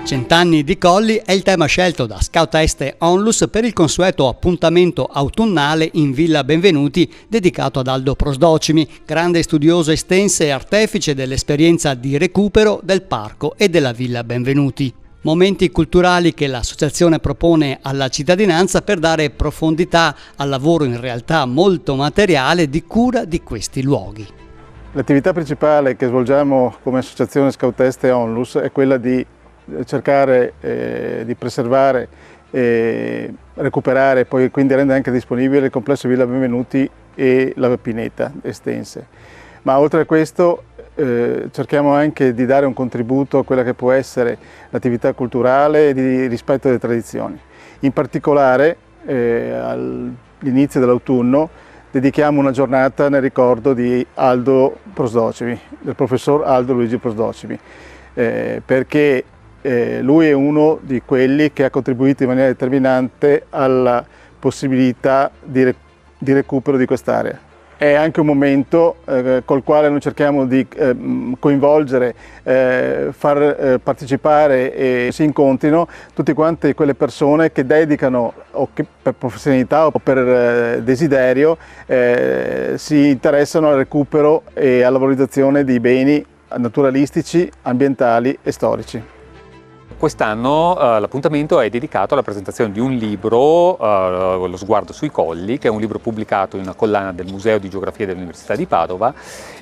Cent'anni di Colli è il tema scelto da Scout Este Onlus per il consueto appuntamento autunnale in Villa Benvenuti dedicato ad Aldo Prosdocimi, grande studioso estense e artefice dell'esperienza di recupero del parco e della Villa Benvenuti. Momenti culturali che l'associazione propone alla cittadinanza per dare profondità al lavoro in realtà molto materiale di cura di questi luoghi. L'attività principale che svolgiamo come associazione Scout Este Onlus è quella di cercare di preservare, recuperare e poi quindi rendere anche disponibile il complesso Villa Benvenuti e la pineta estense. Ma oltre a questo cerchiamo anche di dare un contributo a quella che può essere l'attività culturale e di rispetto delle tradizioni. In particolare all'inizio dell'autunno dedichiamo una giornata nel ricordo di Aldo Prosdocimi, del professor Aldo Luigi Prosdocimi, perché lui è uno di quelli che ha contribuito in maniera determinante alla possibilità di recupero di quest'area. È anche un momento col quale noi cerchiamo di coinvolgere, far partecipare e si incontrino tutte quante quelle persone che dedicano, o che per professionalità o per desiderio, si interessano al recupero e alla valorizzazione di beni naturalistici, ambientali e storici. Quest'anno l'appuntamento è dedicato alla presentazione di un libro, Lo sguardo sui colli, che è un libro pubblicato in una collana del Museo di Geografia dell'Università di Padova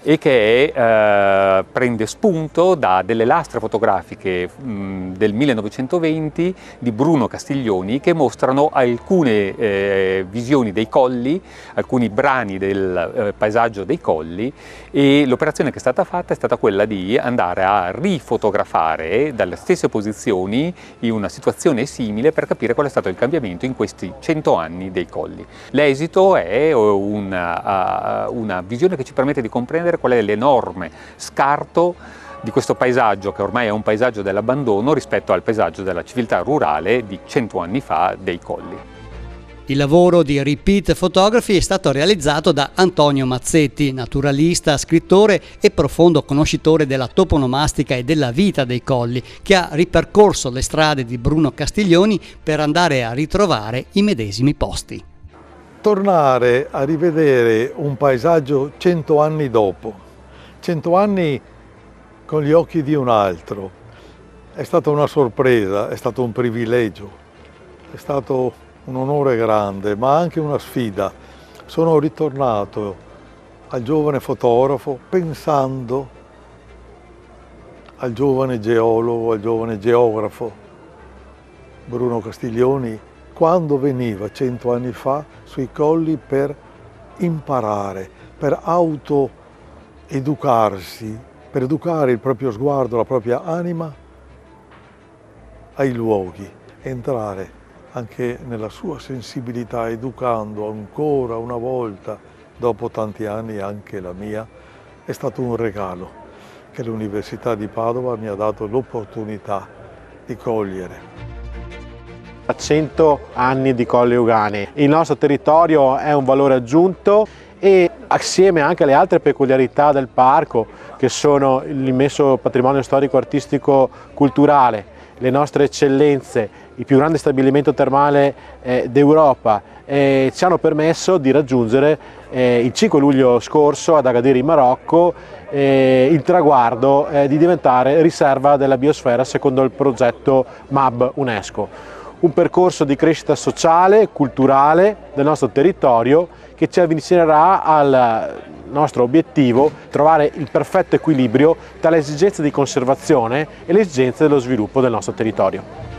e che prende spunto da delle lastre fotografiche del 1920 di Bruno Castiglioni che mostrano alcune visioni dei colli, alcuni brani del paesaggio dei colli, e l'operazione che è stata fatta è stata quella di andare a rifotografare dalle stesse posizioni in una situazione simile per capire qual è stato il cambiamento in questi 100 anni dei colli. L'esito è una visione che ci permette di comprendere qual è l'enorme scarto di questo paesaggio, che ormai è un paesaggio dell'abbandono, rispetto al paesaggio della civiltà rurale di 100 anni fa dei colli. Il lavoro di Repeat Photography è stato realizzato da Antonio Mazzetti, naturalista, scrittore e profondo conoscitore della toponomastica e della vita dei colli, che ha ripercorso le strade di Bruno Castiglioni per andare a ritrovare i medesimi posti. Tornare a rivedere un paesaggio 100 anni dopo, 100 anni con gli occhi di un altro, è stata una sorpresa, è stato un privilegio, è stato un onore grande, ma anche una sfida. Sono ritornato al giovane fotografo pensando al giovane geologo, al giovane geografo Bruno Castiglioni, quando veniva 100 anni fa sui colli per imparare, per autoeducarsi, per educare il proprio sguardo, la propria anima ai luoghi, entrare anche nella sua sensibilità, educando ancora una volta, dopo tanti anni anche la mia. È stato un regalo che l'Università di Padova mi ha dato l'opportunità di cogliere. A 100 anni di Colli Euganei. Il nostro territorio è un valore aggiunto e assieme anche alle altre peculiarità del parco, che sono l'immenso patrimonio storico, artistico, culturale, le nostre eccellenze, il più grande stabilimento termale d'Europa, ci hanno permesso di raggiungere il 5 luglio scorso ad Agadir in Marocco il traguardo di diventare riserva della biosfera secondo il progetto MAB UNESCO. Un percorso di crescita sociale, culturale del nostro territorio che ci avvicinerà al nostro obiettivo, trovare il perfetto equilibrio tra le esigenze di conservazione e le esigenze dello sviluppo del nostro territorio.